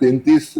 33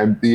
MP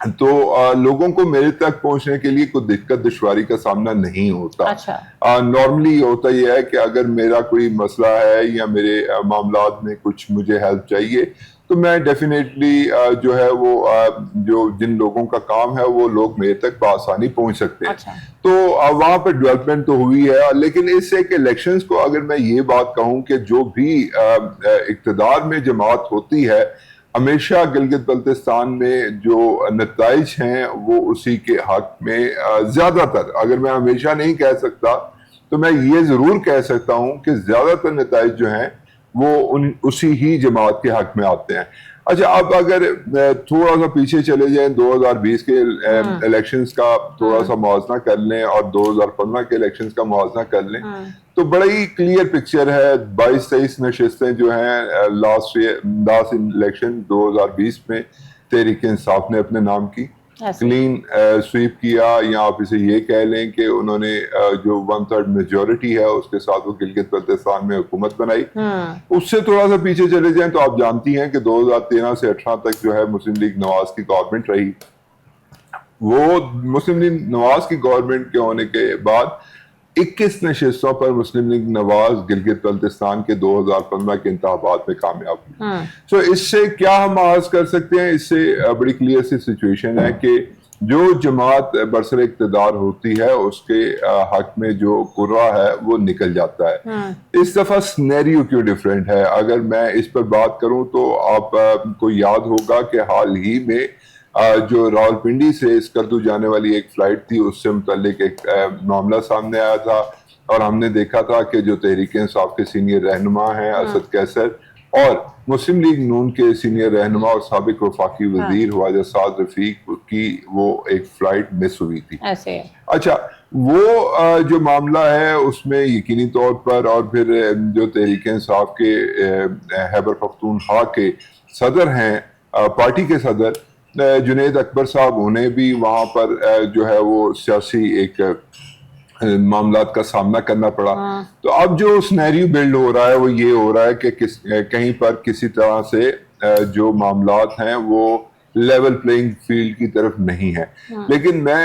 تو لوگوں کو میرے تک پہنچنے کے لیے کوئی دقت دشواری کا سامنا نہیں ہوتا. اچھا. نارملی ہوتا یہ ہے کہ اگر میرا کوئی مسئلہ ہے یا میرے معاملات میں کچھ مجھے ہیلپ چاہیے تو میں ڈیفینیٹلی جو ہے وہ جو جن لوگوں کا کام ہے وہ لوگ میرے تک بآسانی پہنچ سکتے ہیں. اچھا. تو وہاں پہ ڈیولپمنٹ تو ہوئی ہے, لیکن اس سے کہ الیکشنز کو اگر میں یہ بات کہوں کہ جو بھی اقتدار میں جماعت ہوتی ہے ہمیشہ گلگت بلتستان میں جو نتائج ہیں وہ اسی کے حق میں زیادہ تر, اگر میں ہمیشہ نہیں کہہ سکتا تو میں یہ ضرور کہہ سکتا ہوں کہ زیادہ تر نتائج جو ہیں وہ اسی ہی جماعت کے حق میں آتے ہیں. اچھا, اب اگر تھوڑا سا پیچھے چلے جائیں 2020 کے الیکشنز کا تھوڑا سا موازنہ کر لیں اور 2015 کے الیکشنز کا موازنہ کر لیں تو بڑا ہی کلیئر پکچر ہے. 22-23 نشستیں جو ہیں لاسٹ الیکشن 2020 میں تحریک انصاف نے اپنے نام کی کلین سویپ کیا, یا آپ اسے یہ کہہ لیں کہ انہوں نے جو 1/3 میجورٹی ہے اس کے ساتھ وہ گلگت بلتستان میں حکومت بنائی. اس سے تھوڑا سا پیچھے چلے جائیں تو آپ جانتی ہیں کہ 2013 سے 18 تک جو ہے مسلم لیگ نواز کی گورنمنٹ رہی. وہ مسلم لیگ نواز کی گورنمنٹ کے ہونے کے بعد 21 نشستوں پر مسلم لیگ نواز گلگت بلتستان کے 2015 کے انتخابات میں کامیاب ہوئی. سو اس سے کیا ہم آغاز کر سکتے ہیں؟ اس سے بڑی کلیئر سی سچویشن ہے کہ جو جماعت برسر اقتدار ہوتی ہے اس کے حق میں جو قرہ ہے وہ نکل جاتا ہے. اس دفعہ سنیریو کیوں ڈیفرنٹ ہے؟ اگر میں اس پر بات کروں تو آپ کو یاد ہوگا کہ حال ہی میں جو راولپنڈی سے اسکردو جانے والی ایک فلائٹ تھی اس سے متعلق ایک معاملہ سامنے آیا تھا, اور ہم نے دیکھا تھا کہ جو تحریک انصاف کے سینئر رہنما ہیں اسد قیصر اور مسلم لیگ نون کے سینئر رہنما اور سابق وفاقی وزیر خواجہ سعد رفیق کی وہ ایک فلائٹ مس ہوئی تھی. اچھا, وہ جو معاملہ ہے اس میں یقینی طور پر, اور پھر جو تحریک انصاف کے خیبر پختونخوا کے صدر ہیں, پارٹی کے صدر جنید اکبر صاحب, انہیں بھی وہاں پر جو ہے وہ سیاسی ایک معاملات کا سامنا کرنا پڑا. تو اب جو سنیریو بلڈ ہو رہا ہے وہ یہ ہو رہا ہے کہ کہیں پر کسی طرح سے جو معاملات ہیں وہ لیول پلینگ فیلڈ کی طرف نہیں ہے. لیکن میں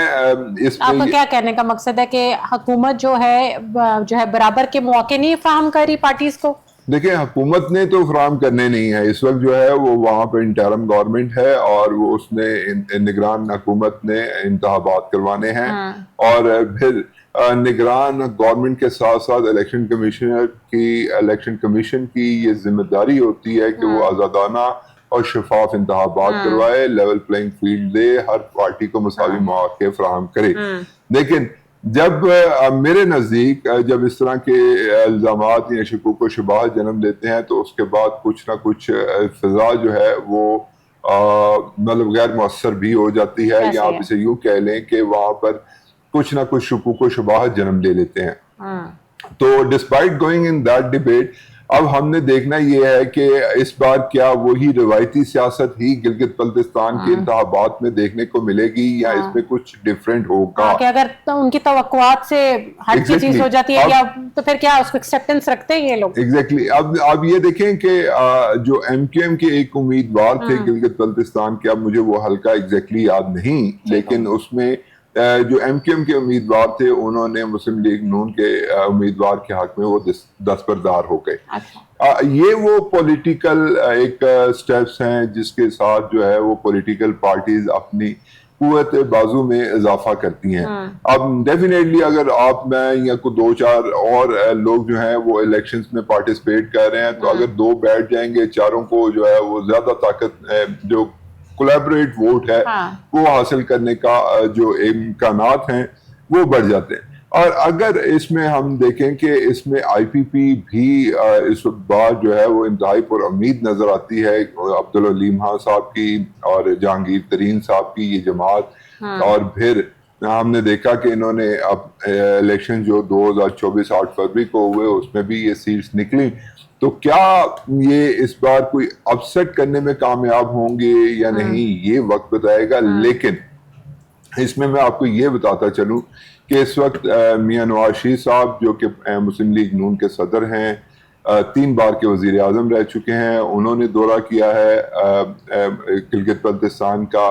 اس آپ کا کیا کہنے کا مقصد ہے کہ حکومت جو ہے برابر کے مواقع نہیں فراہم کر رہی پارٹیز کو؟ دیکھیں, حکومت نے تو فراہم کرنے نہیں ہے. اس وقت جو ہے وہ وہاں پہ انٹرم گورنمنٹ ہے اور وہ اس نے نگران حکومت نے انتخابات کروانے ہیں, اور پھر نگران گورنمنٹ کے ساتھ ساتھ الیکشن کمیشن کی یہ ذمہ داری ہوتی ہے کہ وہ آزادانہ اور شفاف انتخابات کروائے, لیول پلینگ فیلڈ دے, ہر پارٹی کو مساوی مواقع فراہم کرے. لیکن جب میرے نزدیک جب اس طرح کے الزامات یا شکوک و شبہات جنم لیتے ہیں تو اس کے بعد کچھ نہ کچھ فضا جو ہے وہ مطلب غیر مؤثر بھی ہو جاتی ہے, یا آپ اسے یوں کہہ لیں کہ وہاں پر کچھ نہ کچھ شکوک و شبہات جنم لے لیتے ہیں. تو despite going in that debate, اب ہم نے دیکھنا یہ ہے کہ اس بار کیا وہی روایتی سیاست ہی گلگت بلتستان کے انتخابات میں دیکھنے کو ملے گی, یا اس میں کچھ ڈیفرنٹ ہوگا؟ کہ اگر ان کی توقعات سے ہر چیز ہو جاتی ہے تو پھر کیا اس کو ایکسیپٹنس رکھتے ہیں یہ لوگ؟ ایگزیکٹلی. اب یہ دیکھیں کہ جو ایم کیو ایم کے ایک امیدوار تھے گلگت بلتستان کے, اب مجھے وہ حلقہ ایگزیکٹلی یاد نہیں, لیکن اس میں جو ایم کیو ایم کے امیدوار تھے انہوں نے مسلم لیگ نون کے امیدوار کے حق میں وہ دستبردار ہو گئے. یہ وہ پولیٹیکل ایک سٹیپس ہیں جس کے ساتھ جو ہے وہ پولیٹیکل پارٹیز اپنی قوت بازو میں اضافہ کرتی ہیں. اب ڈیفینیٹلی اگر آپ میں یا کوئی 2-4 اور لوگ جو ہیں وہ الیکشنز میں پارٹیسپیٹ کر رہے ہیں تو اگر 2 بیٹھ جائیں گے, چاروں کو جو ہے وہ زیادہ طاقت جو کولیبریٹ ووٹ ہے وہ حاصل کرنے کا جو امکانات ہیں وہ بڑھ جاتے ہیں. اور اگر اس میں ہم دیکھیں کہ اس میں آئی پی پی بھی اس بار جو ہے وہ انتہائی پر امید نظر آتی ہے, عبدالعلیم خان صاحب کی اور جہانگیر ترین صاحب کی یہ جماعت, اور پھر ہم نے دیکھا کہ انہوں نے اب الیکشن جو 2024 8 فروری کو ہوئے اس میں بھی یہ سیٹس نکلی. تو کیا یہ اس بار کوئی اپسیٹ کرنے میں کامیاب ہوں گے یا نہیں یہ وقت بتائے گا. لیکن اس میں آپ کو یہ بتاتا چلوں کہ اس وقت میاں نواز شریف صاحب جو کہ مسلم لیگ نون کے صدر ہیں, 3 بار کے وزیر اعظم رہ چکے ہیں, انہوں نے دورہ کیا ہے گلگت بلتستان کا,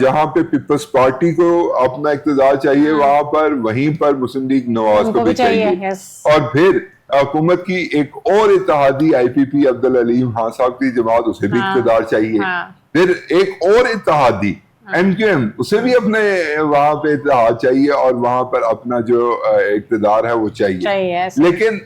جہاں پہ پیپلز پارٹی کو اپنا اقتدار چاہیے وہاں پر وہیں پر مسلم لیگ نواز کو بھی چاہیے. اور پھر حکومت کی ایک اور اتحادی آئی پی پی عبدالعلیم خان صاحب کی جماعت اسے بھی اقتدار چاہیے. پھر ایک اور اتحادی ایم کیو ایم اسے بھی اپنے وہاں پہ اتحاد چاہیے اور وہاں پر اپنا جو اقتدار ہے وہ چاہیے. لیکن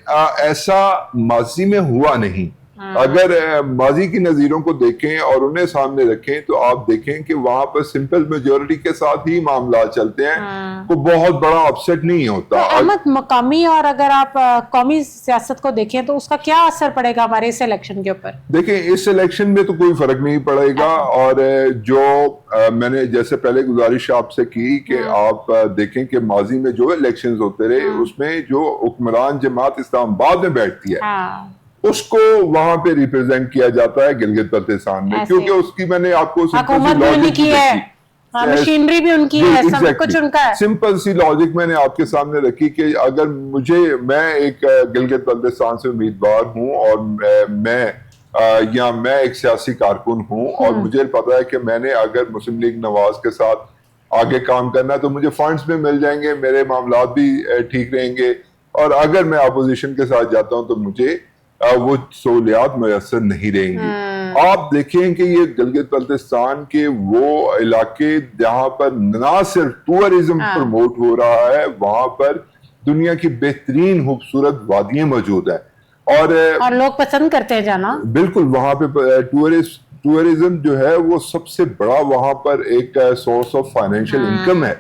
ایسا ماضی میں ہوا نہیں. اگر ماضی کی نظیروں کو دیکھیں اور انہیں سامنے رکھیں تو آپ دیکھیں کہ وہاں پر سمپل میجورٹی کے ساتھ ہی معاملات چلتے ہیں. کوئی بہت بڑا اپسیٹ نہیں ہوتا. احمد مقامی اور اگر آپ قومی سیاست کو دیکھیں تو اس کا کیا اثر پڑے گا ہمارے اس الیکشن کے اوپر؟ دیکھیں اس الیکشن میں تو کوئی فرق نہیں پڑے گا. اور جو میں نے جیسے پہلے گزارش آپ سے کی کہ آپ دیکھیں کہ ماضی میں جو الیکشنز ہوتے رہے اس میں جو حکمران جماعت اسلام آباد میں بیٹھتی ہے اس کو وہاں پہ ریپرزینٹ کیا جاتا ہے گلگت بلتستان میں, کیونکہ اس کی میں نے آپ کو مشینری بھی ان کی ہے, سب کچھ ان کا ہے. سمپل سی لاجک میں نے آپ کے سامنے رکھی کہ اگر میں ایک گلگت بلتستان سے امیدوار ہوں اور میں ایک سیاسی کارکن ہوں اور مجھے پتا ہے کہ میں نے اگر مسلم لیگ نواز کے ساتھ آگے کام کرنا ہے تو مجھے فنڈز بھی مل جائیں گے, میرے معاملات بھی ٹھیک رہیں گے. اور اگر میں اپوزیشن کے ساتھ جاتا ہوں تو مجھے وہ سہولیات میسر نہیں رہیں گی. آپ دیکھیں کہ یہ گلگت بلتستان کے وہ علاقے جہاں پر نہ صرف ٹورزم پروموٹ ہو رہا ہے, وہاں پر دنیا کی بہترین خوبصورت وادیاں موجود ہیں اور لوگ پسند کرتے ہیں جانا. بالکل, وہاں پہ ٹورزم جو ہے وہ سب سے بڑا وہاں پر ایک سورس آف فائنینشیل انکم ہے.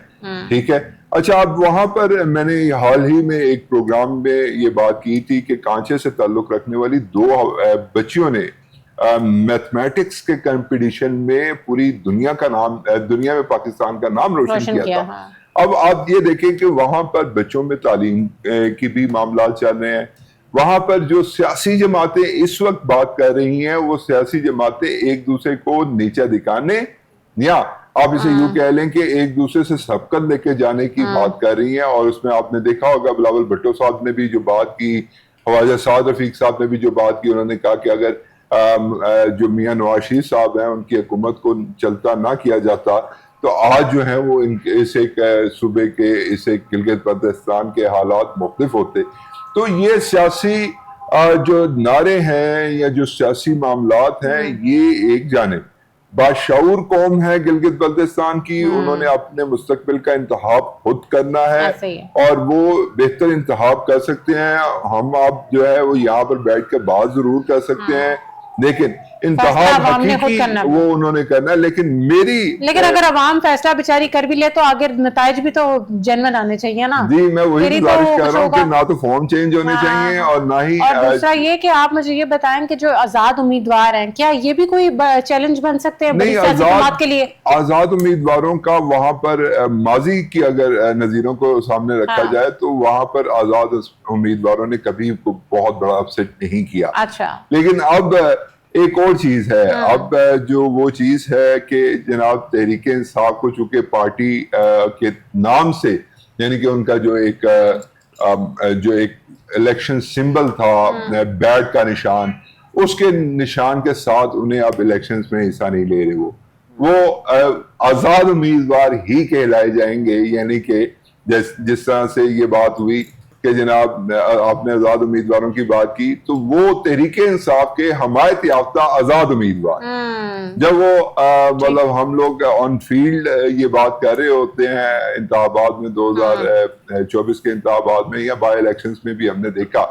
ٹھیک ہے. اچھا, اب وہاں پر میں نے حال ہی میں ایک پروگرام میں یہ بات کی تھی کہ کانچے سے تعلق رکھنے والی 2 بچیوں نے میتھمیٹکس کے کمپٹیشن میں پوری دنیا میں پاکستان کا نام روشن کیا تھا. اب آپ یہ دیکھیں کہ وہاں پر بچوں میں تعلیم کی بھی معاملات چل رہے ہیں. وہاں پر جو سیاسی جماعتیں اس وقت بات کر رہی ہیں وہ سیاسی جماعتیں ایک دوسرے کو نیچے دکھانے یا آپ اسے یوں کہہ لیں کہ ایک دوسرے سے سبقت لے کے جانے کی بات کر رہی ہیں. اور اس میں آپ نے دیکھا ہوگا بلاول بھٹو صاحب نے بھی جو بات کی, خواجہ سعد رفیق صاحب نے بھی جو بات کی, انہوں نے کہا کہ اگر جو میاں نواز شریف صاحب ہیں ان کی حکومت کو چلتا نہ کیا جاتا تو آج جو ہیں وہ اس ایک صوبے کے اس ایک گلگت بلتستان کے حالات مختلف ہوتے. تو یہ سیاسی جو نعرے ہیں یا جو سیاسی معاملات ہیں یہ ایک جانب. باشعور قوم ہے گلگت بلتستان کی, انہوں نے اپنے مستقبل کا انتخاب خود کرنا ہے اور وہ بہتر انتخاب کر سکتے ہیں. ہم آپ جو ہے وہ یہاں پر بیٹھ کے بات ضرور کر سکتے ہیں لیکن انتخاب حقیقی وہ انہوں نے کرنا ہے. لیکن اگر عوام فیصلہ بیچاری کر بھی لے تو آگے نتائج بھی تو جنون آنے چاہیے نا. جی میں وہی گزارش کر رہا ہوں کہ نہ تو فارم چینج ہونے چاہیے اور نہ ہی. اور دوسرا یہ کہ آپ مجھے یہ بتائیں کہ جو آزاد امیدوار ہیں کیا یہ بھی کوئی چیلنج بن سکتے ہیں بڑی سیاسی جماعت کے لیے؟ آزاد امیدواروں کا وہاں پر ماضی کی اگر نظیروں کو سامنے رکھا جائے تو وہاں پر آزاد امیدواروں نے کبھی بہت بڑا اپسیٹ نہیں کیا. اچھا, لیکن اب ایک اور چیز ہے. اب جو وہ چیز ہے کہ جناب تحریک انصاف کو چونکہ پارٹی کے نام سے یعنی کہ ان کا جو ایک الیکشن سمبل تھا بیٹ کا نشان, اس کے نشان کے ساتھ انہیں اب الیکشنز میں حصہ نہیں لے رہے. وہ آزاد امیدوار ہی کہلائے جائیں گے. یعنی کہ جس طرح سے یہ بات ہوئی کہ جناب آپ نے آزاد امیدواروں کی بات کی تو وہ تحریک انصاف کے حمایت یافتہ آزاد امیدوار جب وہ مطلب ہم لوگ آن فیلڈ یہ بات کر رہے ہوتے ہیں انتخابات میں 2024 کے انتخابات میں یا بائی الیکشنز میں بھی ہم نے دیکھا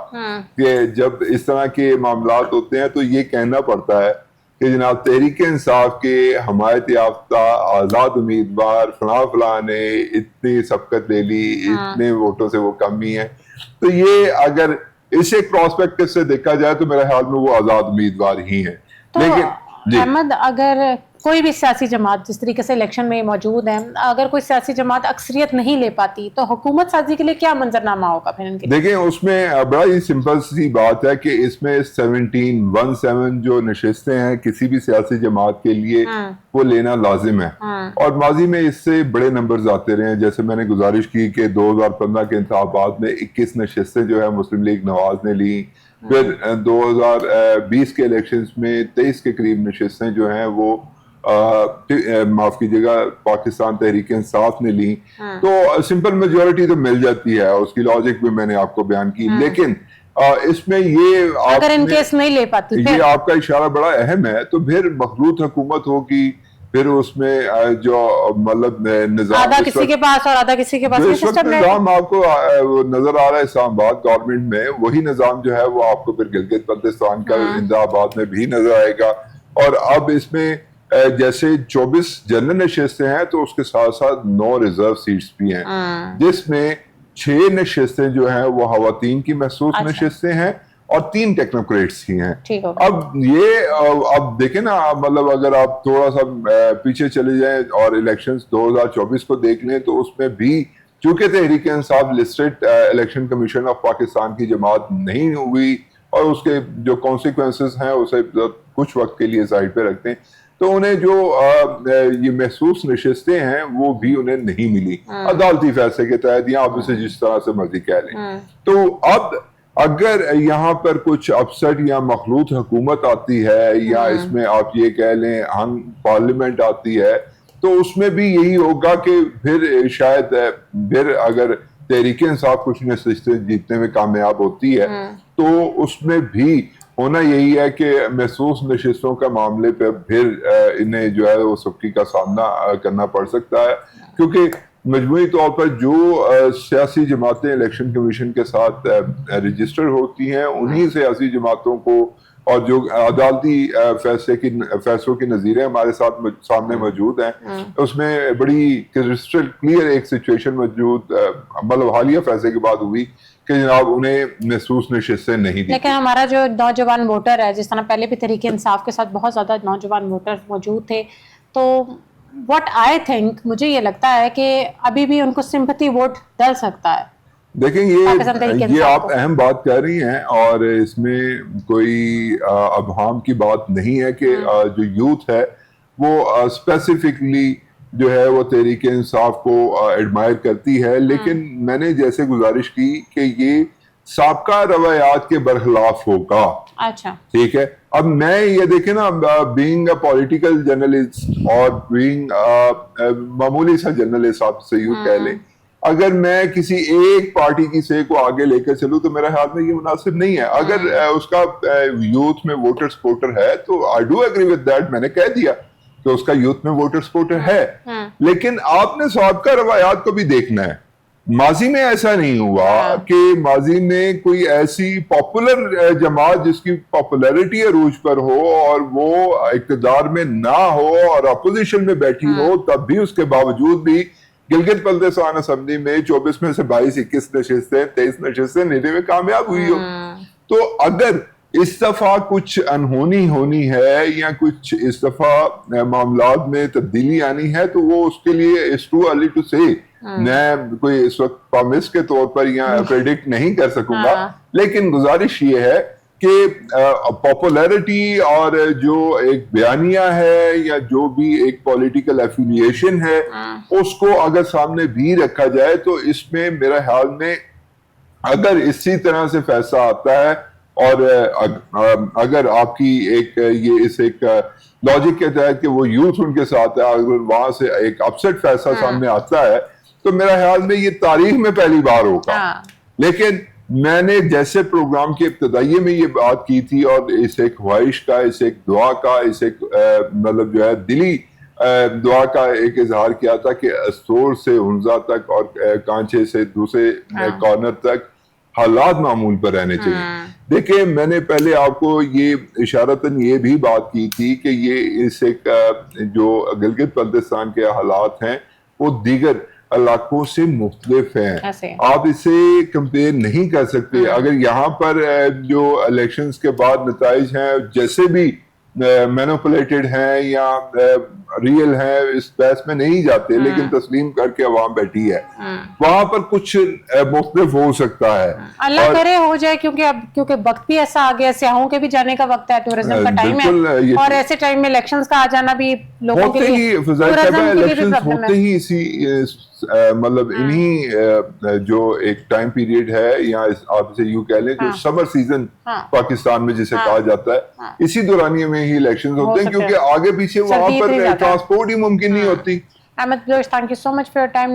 کہ جب اس طرح کے معاملات ہوتے ہیں تو یہ کہنا پڑتا ہے کہ جناب تحریک انصاف کے حمایت یافتہ آزاد امیدوار فلاں نے اتنی سبقت لے لی, اتنے ووٹوں سے وہ کم ہی ہیں. تو یہ اگر اسے پراسپیکٹو سے دیکھا جائے تو میرے خیال میں وہ آزاد امیدوار ہی ہیں. لیکن احمد اگر کوئی بھی سیاسی جماعت جس طریقے سے الیکشن میں موجود ہے, اگر کوئی سیاسی جماعت اکثریت نہیں لے پاتی تو حکومت سازی کے لیے کیا منظرنامہ ہوگا پھر ان کے؟ دیکھیں اس میں بڑا ہی سمپل سی بات ہے کہ اس میں 17 جو نشستیں ہیں کسی بھی سیاسی جماعت کے لیے وہ لینا لازم ہے. اور ماضی میں اس سے بڑے نمبرز آتے رہے ہیں. جیسے میں نے گزارش کی کہ 2015 کے انتخابات میں 21 نشستیں جو ہے مسلم لیگ نواز نے لی. پھر 2020 کے الیکشنز میں 23 کے قریب نشستیں جو ہیں وہ معاف کیجیے گا پاکستان تحریک انصاف نے لی تو سمپل میجورٹی تو مل جاتی ہے, اس کی لاجک بھی میں نے آپ کو بیان کی, لیکن اس میں یہ اگر ان کیس نہیں لے پاتی, یہ آپ کا اشارہ بڑا اہم ہے, تو پھر مخلوط حکومت ہوگی, پھر اس میں جو مطلب نظام آدھا کسی کے پاس اور آدھا کسی کے پاس, اس وقت نظام آپ کو نظر آ رہا ہے اسلام آباد گورنمنٹ میں, وہی نظام جو ہے وہ آپ کو پھر گلگت بلتستان کا انتخابات میں بھی نظر آئے گا. اور اب اس میں جیسے 24 جنرل نشستیں ہیں تو اس کے ساتھ ساتھ 9 ریزرو سیٹس بھی ہیں, جس میں 6 نشستیں جو ہیں وہ خواتین کی محسوس نشستیں ہیں اور 3 ٹیکنوکریٹس کی ہیں. اب یہ اب دیکھیں نا, مطلب اگر آپ تھوڑا سا پیچھے چلے جائیں اور الیکشنز 2024 کو دیکھ لیں تو اس میں بھی چونکہ Tehreek Insaf listed election commission of Pakistan کی جماعت نہیں ہوئی اور اس کے جو کانسیکوینسز ہیں اسے کچھ وقت کے لیے سائڈ پہ رکھتے ہیں, تو انہیں جو یہ محسوس نشستیں ہیں وہ بھی انہیں نہیں ملی عدالتی فیصلے کے تحت, یا آپ اسے جس طرح سے مرضی کہہ لیں. تو اب اگر یہاں پر کچھ اپسٹ یا مخلوط حکومت آتی ہے, یا اس میں آپ یہ کہہ لیں ہم پارلیمنٹ آتی ہے, تو اس میں بھی یہی ہوگا کہ پھر شاید پھر اگر تحریک انصاف کچھ نشستیں جیتنے میں کامیاب ہوتی ہے تو اس میں بھی ہونا یہی ہے کہ محسوس نشستوں کا معاملے پہ پھر انہیں جو ہے وہ سختی کا سامنا کرنا پڑ سکتا ہے, کیونکہ مجموعی طور پر جو سیاسی جماعتیں الیکشن کمیشن کے ساتھ رجسٹر ہوتی ہیں انہی سیاسی جماعتوں کو, اور جو عدالتی فیصلوں کی نظیریں ہمارے سامنے موجود ہیں, اس میں بڑی کرسٹل کلیئر ایک سچویشن موجود مطلب حالیہ فیصلے کے بعد ہوئی کہ جناب انہیں محسوس نشستیں نہیں دی. لیکن ہمارا جو نوجوان ووٹر ہے, جس طرح پہلے بھی تحریک انصاف کے ساتھ بہت زیادہ نوجوان ووٹر موجود تھے, تو what I think مجھے یہ لگتا ہے کہ ابھی بھی ان کو سمپتھی ووٹ ڈل سکتا ہے. دیکھیں یہ آپ اہم بات کہہ رہی ہیں, اور اس میں کوئی ابہام کی بات نہیں ہے کہ جو یوتھ ہے وہ اسپیسیفکلی جو ہے وہ تحریک انصاف کو ایڈمائر کرتی ہے, لیکن میں نے جیسے گزارش کی کہ یہ سابقہ روایات کے برخلاف ہوگا. اچھا ٹھیک ہے, اب میں یہ دیکھیں نا, بینگ اے پولیٹیکل جرنلسٹ اور بینگ معمولی سا جرنلسٹ آپ سے یوں کہہ لیں, اگر میں کسی ایک پارٹی کی سے کو آگے لے کر چلوں تو میرے خیال میں یہ مناسب نہیں ہے. اگر اس کا یوتھ میں ووٹر سپورٹر ہے تو I do agree with that, میں نے کہہ دیا کہ اس کا یوتھ میں ووٹر سپورٹر ہے, لیکن آپ نے سابقہ روایات کو بھی دیکھنا ہے. ماضی میں ایسا نہیں ہوا کہ ماضی میں کوئی ایسی پاپولر جماعت جس کی پاپولیرٹی عروج پر ہو اور وہ اقتدار میں نہ ہو اور اپوزیشن میں بیٹھی ہو, تب بھی اس کے باوجود بھی گلگت بلتستان اسمبلی میں 24 میں سے 22 21 نشستیں 23 نشستیں لینے میں کامیاب ہوئی ہو. تو اگر اس دفعہ کچھ انہونی ہونی ہے یا کچھ اس دفعہ معاملات میں تبدیلی آنی ہے تو وہ اس کے لیے it's too early to say. میں کوئی اس وقت پرامس کے طور پر یا پریڈکٹ نہیں کر سکوں گا, لیکن گزارش یہ ہے کہ پاپولیرٹی اور جو ایک بیانیہ ہے یا جو بھی ایک پولیٹیکل ایفیلیشن ہے اس کو اگر سامنے بھی رکھا جائے تو اس میں میرا خیال میں اگر اسی طرح سے فیصلہ آتا ہے اور اگر آپ کی ایک یہ اس ایک لاجک کے تحت کہ وہ یوتھ ان کے ساتھ ہے, اگر وہاں سے ایک اپسٹ فیصلہ سامنے آتا ہے تو میرا خیال میں یہ تاریخ میں پہلی بار ہوگا. لیکن میں نے جیسے پروگرام کے ابتدائیے میں یہ بات کی تھی اور اس ایک خواہش کا, اس ایک دعا کا, اس ایک مطلب جو ہے دلی دعا کا ایک اظہار کیا تھا کہ استور سے ہنزا تک اور کانچے سے دوسرے کارنر تک حالات معمول پر رہنے چاہیے. دیکھیں میں نے پہلے آپ کو یہ اشارتاً یہ بھی بات کی تھی کہ یہ اس ایک جو گلگت بلتستان کے حالات ہیں وہ دیگر علاقوں سے مختلف ہیں, آپ اسے کمپیئر نہیں کر سکتے. اگر یہاں پر جو الیکشنز کے بعد نتائج ہیں جیسے بھی مینوپولیٹڈ ہیں یا ریئل ہیں اس بحث میں نہیں جاتے, لیکن تسلیم کر کے عوام بیٹھی ہے, وہاں پر کچھ مختلف ہو سکتا ہے. اللہ کرے ہو جائے, کیونکہ وقت بھی ایسا آ گیا, سیاحوں کے بھی جانے کا وقت ہے, ٹورزم کا ٹائم ہے, اور ایسے ٹائم میں الیکشنز کا آ جانا بھی لوگوں کے لیے ہوتے ہی اسی مطلب انہی جو ایک ٹائم پیریڈ ہے یا آپ سے یوں کہہ لیں جو سمر سیزن پاکستان میں جسے کہا جاتا ہے, اسی دورانیے میں ہی الیکشن ہوتے ہیں, سکتے ہیں. کیونکہ آگے پیچھے وہاں سردی اتنی پر زیادہ ہے. ٹرانسپورٹ ہی ممکن نہیں ہوتی. Ahmad Baloch, thank you so much for your time.